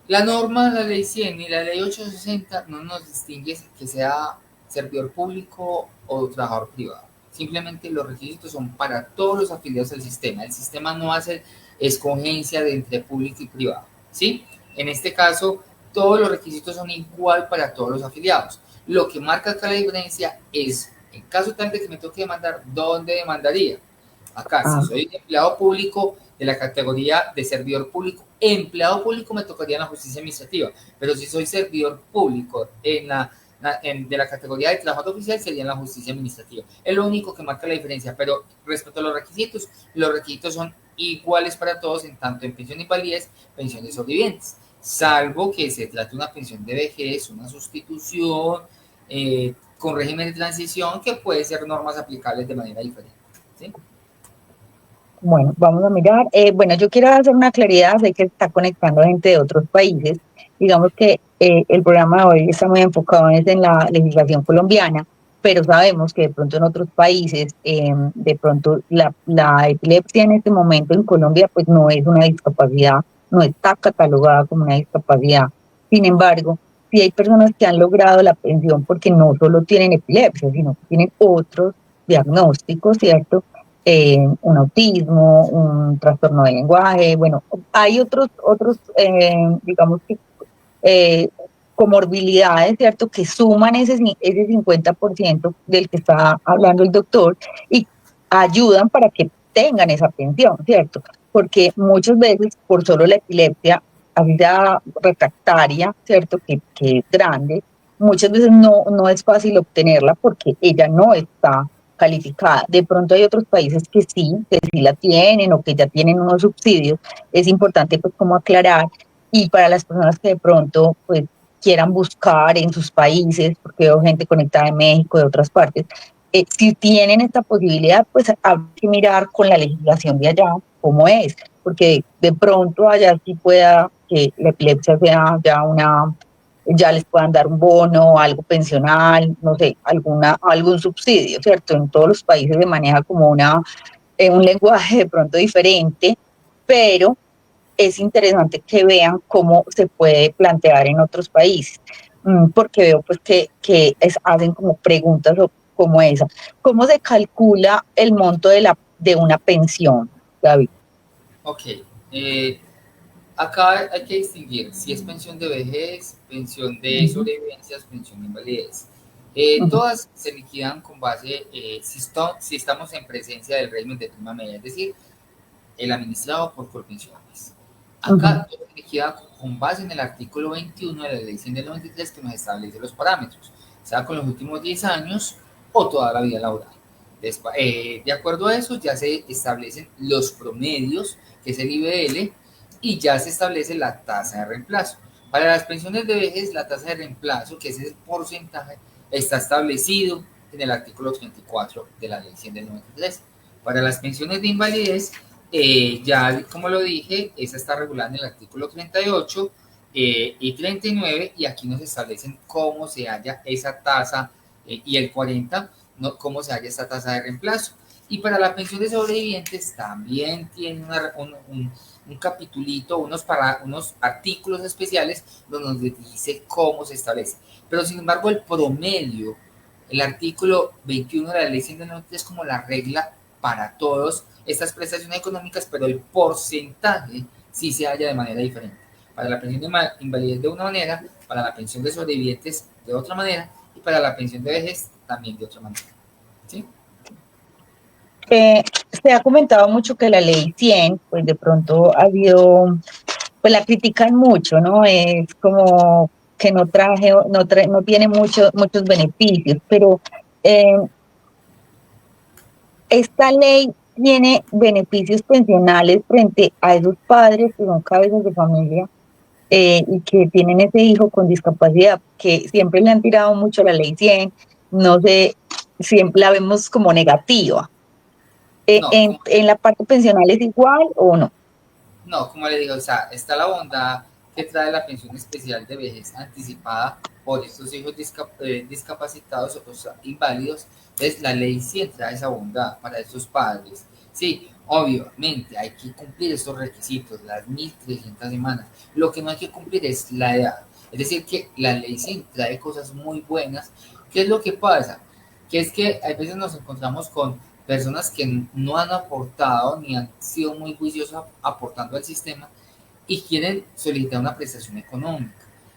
La norma, la ley 100 y la ley 860 no nos distingue que sea servidor público o trabajador privado. Simplemente los requisitos son para todos los afiliados al sistema. El sistema no hace escogencia de entre público y privado. ¿Sí? En este caso, todos los requisitos son igual para todos los afiliados. Lo que marca acá la diferencia es, en caso tal de que me toque demandar, ¿dónde demandaría? Acá, si Ah, soy empleado público de la categoría de servidor público, empleado público me tocaría en la justicia administrativa, pero si soy servidor público de la categoría de trabajador oficial sería en la justicia administrativa. Es lo único que marca la diferencia, pero respecto a los requisitos son iguales para todos, en tanto en pensión de invalidez, pensión de sobrevivientes, salvo que se trate de una pensión de vejez, una sustitución, con régimen de transición, que puede ser normas aplicables de manera diferente. ¿Sí? bueno, vamos a mirar. Bueno, yo quiero hacer una claridad, sé que está conectando gente de otros países. Digamos que el programa de hoy está muy enfocado en la legislación colombiana, pero sabemos que de pronto en otros países, de pronto la epilepsia en este momento en Colombia, pues no es una discapacidad, no está catalogada como una discapacidad. Sin embargo, sí hay personas que han logrado la pensión porque no solo tienen epilepsia, sino que tienen otros diagnósticos, ¿cierto? Un autismo, un trastorno de lenguaje, bueno, hay digamos que, eh, comorbilidades, ¿cierto?, que suman ese 50% del que está hablando el doctor y ayudan para que tengan esa pensión, ¿cierto? Porque muchas veces por solo la epilepsia, así sea refractaria, ¿cierto?, que es grande, muchas veces no es fácil obtenerla porque ella no está calificada. De pronto hay otros países que sí la tienen o que ya tienen unos subsidios. Es importante pues como aclarar y para las personas que de pronto pues quieran buscar en sus países, porque veo gente conectada de México, de otras partes, si tienen esta posibilidad, pues hay que mirar con la legislación de allá cómo es, porque de pronto allá sí pueda que la epilepsia sea ya les puedan dar un bono, algo pensional, no sé, algún subsidio, ¿cierto? En todos los países se maneja como un lenguaje de pronto diferente, pero es interesante que vean cómo se puede plantear en otros países, porque veo pues hacen como preguntas como esa. ¿Cómo se calcula el monto de una pensión, David? Ok. Eh, Acá hay que distinguir si es pensión de vejez, pensión de Ujú, sobrevivencias, pensión de invalidez. ujú, Todas se liquidan con base, si estamos en presencia del régimen de prima media, es decir, el administrado por Colpensiones. ujú. Acá todo se liquida con base en el artículo 21 de la ley 100 del 93 que nos establece los parámetros, sea con los últimos 10 años o toda la vida laboral. De acuerdo a eso, ya se establecen los promedios, que es el IBL, y ya se establece la tasa de reemplazo. Para las pensiones de vejez, la tasa de reemplazo, que es el porcentaje, está establecido en el artículo 34 de la ley 100 del 93. Para las pensiones de invalidez, ya como lo dije, esa está regulada en el artículo 38 y 39, y aquí nos establecen cómo se halla esa tasa, y el 40, no, cómo se halla esta tasa de reemplazo. Y para la pensión de sobrevivientes también tiene un capitulito, unos artículos especiales donde dice cómo se establece. Pero sin embargo, el promedio, el artículo 21 de la ley 193 es como la regla para todas estas prestaciones económicas, pero el porcentaje sí se halla de manera diferente. Para la pensión de invalidez de una manera, para la pensión de sobrevivientes de otra manera, y para la pensión de vejez también de otra manera. ¿Sí? Eh, Se ha comentado mucho que la ley 100, pues de pronto ha habido, pues la critican mucho, ¿no? Es como que no tiene muchos beneficios, pero eh, esta ley tiene beneficios pensionales frente a esos padres que son cabezas de familia y que tienen ese hijo con discapacidad, que siempre le han tirado mucho a la ley 100 no sé, siempre la vemos como negativa. No, En la parte pensional es igual o no? no, como le digo, o sea, está la bondad que trae la pensión especial de vejez anticipada por estos hijos discapacitados o sea, inválidos. Entonces, la ley sí trae esa bondad para estos padres. Sí, obviamente hay que cumplir estos requisitos, las 1.300 semanas. Lo que no hay que cumplir es la edad. Es decir, que la ley sí trae cosas muy buenas. ¿Qué es lo que pasa? Que es que a veces nos encontramos con personas que no han aportado ni han sido muy juiciosos aportando al sistema y quieren solicitar una prestación económica.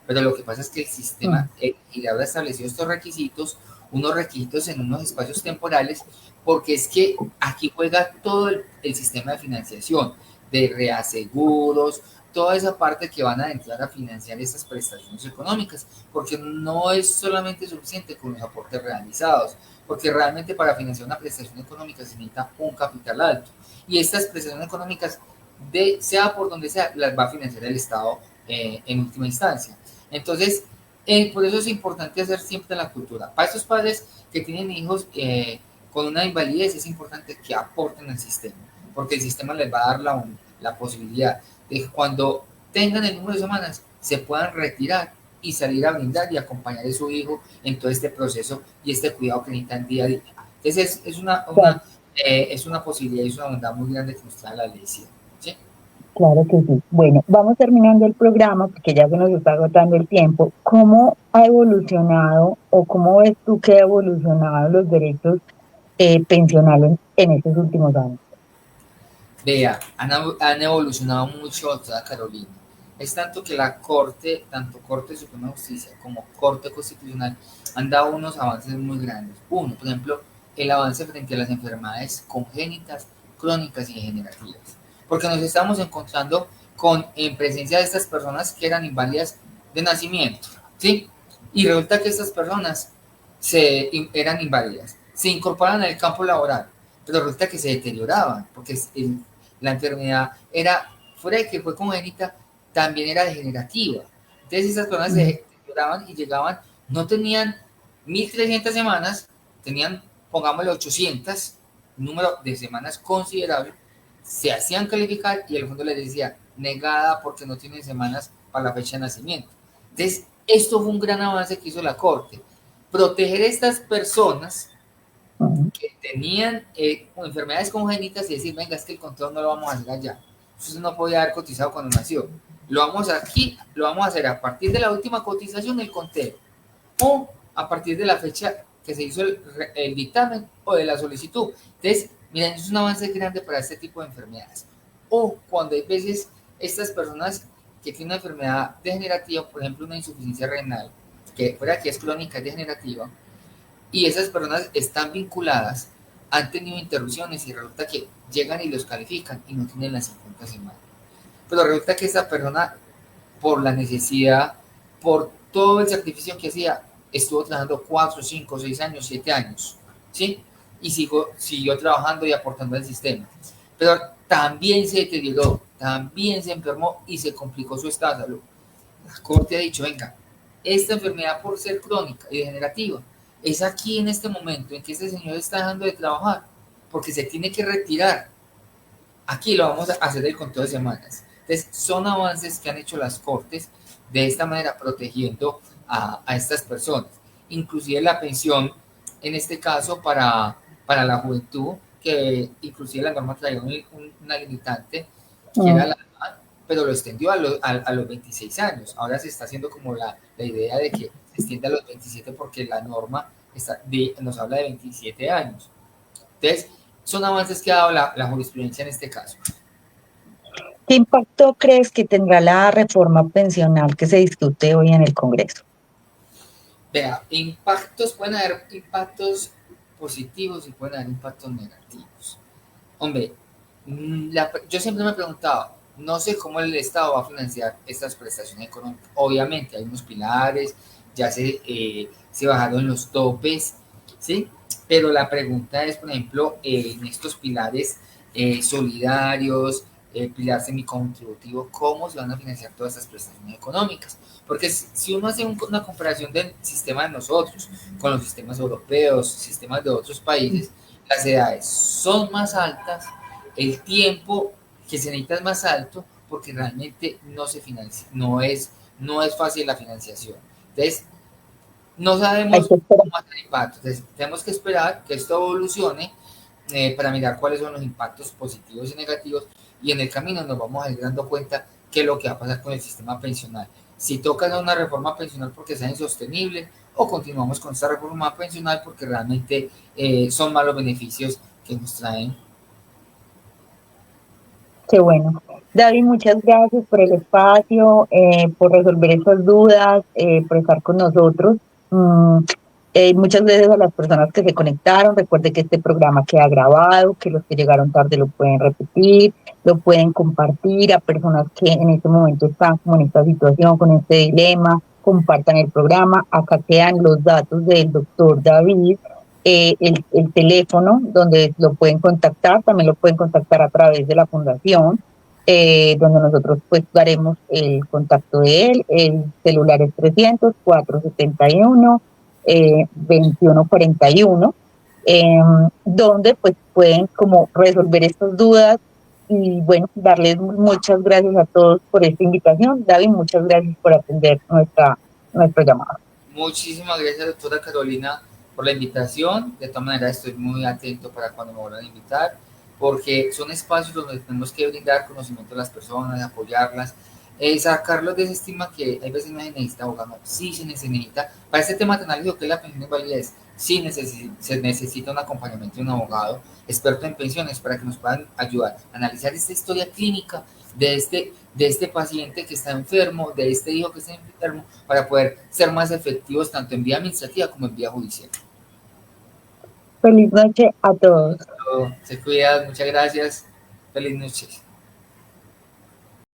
Pero lo que pasa es que el sistema y ha establecido estos requisitos, unos requisitos en unos espacios temporales, porque es que aquí juega todo el sistema de financiación, de reaseguros, toda esa parte que van a entrar a financiar estas prestaciones económicas, porque no es solamente suficiente con los aportes realizados, porque realmente para financiar una prestación económica se necesita un capital alto. Y estas prestaciones económicas, sea por donde sea, las va a financiar el Estado en última instancia. Entonces, por eso es importante hacer siempre la cultura. Para estos padres que tienen hijos con una invalidez, es importante que aporten al sistema, porque el sistema les va a dar la posibilidad de que cuando tengan el número de semanas se puedan retirar y salir a brindar y acompañar a su hijo en todo este proceso y este cuidado que necesitan día a día. Entonces es una posibilidad y es una bondad muy grande que nos trae la ley. ¿Sí? Claro que sí. Bueno, vamos terminando el programa porque ya se nos está agotando el tiempo. ¿Cómo ha evolucionado o cómo ves tú que ha evolucionado los derechos pensionales en estos últimos años? Vea, han evolucionado mucho, doctora Carolina. Es tanto que la Corte, tanto Corte Suprema de Justicia como Corte Constitucional, han dado unos avances muy grandes. Uno, por ejemplo, el avance frente a las enfermedades congénitas, crónicas y degenerativas. Porque nos estamos encontrando en presencia de estas personas que eran inválidas de nacimiento, ¿sí? Y resulta que estas personas eran inválidas, se incorporan al campo laboral, pero resulta que se deterioraban, porque la enfermedad era, fuera de que fue congénita, también era degenerativa. Entonces esas personas se deterioraban y llegaban, no tenían 1.300 semanas, tenían, pongámosle 800, un número de semanas considerable, se hacían calificar y el fondo les decía, negada porque no tienen semanas para la fecha de nacimiento. Entonces, esto fue un gran avance que hizo la Corte. Proteger a estas personas que tenían enfermedades congénitas y decir, venga, es que el control no lo vamos a hacer allá. Usted no podía haber cotizado cuando nació. Lo vamos aquí, lo vamos a hacer a partir de la última cotización, el conteo, o a partir de la fecha que se hizo el dictamen o de la solicitud. Entonces, miren, es un avance grande para este tipo de enfermedades. O cuando hay veces estas personas que tienen una enfermedad degenerativa, por ejemplo, una insuficiencia renal, que fuera que es crónica, es degenerativa, y esas personas están vinculadas, han tenido interrupciones y resulta que llegan y los califican y no tienen las 50 semanas. Pero resulta que esa persona, por la necesidad, por todo el sacrificio que hacía, estuvo trabajando 4, 5, 6 años, 7 años, ¿sí? Y siguió trabajando y aportando al sistema. Pero también se deterioró, también se enfermó y se complicó su estado de salud. La Corte ha dicho, venga, esta enfermedad por ser crónica y degenerativa es aquí en este momento en que este señor está dejando de trabajar porque se tiene que retirar. Aquí lo vamos a hacer el conteo de semanas. Entonces, son avances que han hecho las Cortes de esta manera protegiendo a estas personas. Inclusive la pensión, en este caso, para la juventud, que inclusive la norma traía una limitante, que era la pero lo extendió a los 26 años. Ahora se está haciendo como la idea de que se extienda a los 27 porque la norma nos habla de 27 años. Entonces, son avances que ha dado la jurisprudencia en este caso. ¿Qué impacto crees que tendrá la reforma pensional que se discute hoy en el Congreso? Vea, pueden haber impactos positivos y pueden haber impactos negativos. Hombre, yo siempre me he preguntado, no sé cómo el Estado va a financiar estas prestaciones económicas. Obviamente hay unos pilares, ya se bajaron los topes, ¿sí? Pero la pregunta es, por ejemplo, en estos pilares solidarios, pilar semicontributivo, cómo se van a financiar todas estas prestaciones económicas. Porque si uno hace una comparación del sistema de nosotros con los sistemas europeos, sistemas de otros países, las edades son más altas, el tiempo que se necesita es más alto, porque realmente no se financia, no es fácil la financiación. Entonces, no Hay sabemos que esperar. cómo hacer impacto. Entonces, tenemos que esperar que esto evolucione para mirar cuáles son los impactos positivos y negativos, y en el camino nos vamos a ir dando cuenta qué es lo que va a pasar con el sistema pensional. Si toca una reforma pensional porque sea insostenible, o continuamos con esta reforma pensional porque realmente son malos beneficios que nos traen. Qué bueno. David, muchas gracias por el espacio, por resolver esas dudas, por estar con nosotros. Mm, muchas gracias a las personas que se conectaron. Recuerde que este programa queda grabado, que los que llegaron tarde lo pueden repetir, lo pueden compartir a personas que en este momento están como en esta situación, con este dilema. Compartan el programa. Acá quedan los datos del doctor David, el teléfono donde lo pueden contactar, también lo pueden contactar a través de la fundación, donde nosotros pues daremos el contacto de él. El celular es 300-471 2141, donde pues pueden como resolver estas dudas. Y bueno, darles muchas gracias a todos por esta invitación. David, muchas gracias por atender nuestra llamada. Muchísimas gracias, doctora Carolina, por la invitación. De todas maneras, estoy muy atento para cuando me vuelvan a invitar, porque son espacios donde tenemos que brindar conocimiento a las personas, apoyarlas, sacarlos de ese estigma que hay veces no se necesita abogado. Sí se necesita. Para este tema tan álgido que es la pensión de invalidez, sí se necesita un acompañamiento de un abogado experto en pensiones para que nos puedan ayudar a analizar esta historia clínica de este paciente que está enfermo, de este hijo que está enfermo, para poder ser más efectivos tanto en vía administrativa como en vía judicial. Feliz noche a todos. Se cuidan, muchas gracias. Feliz noche.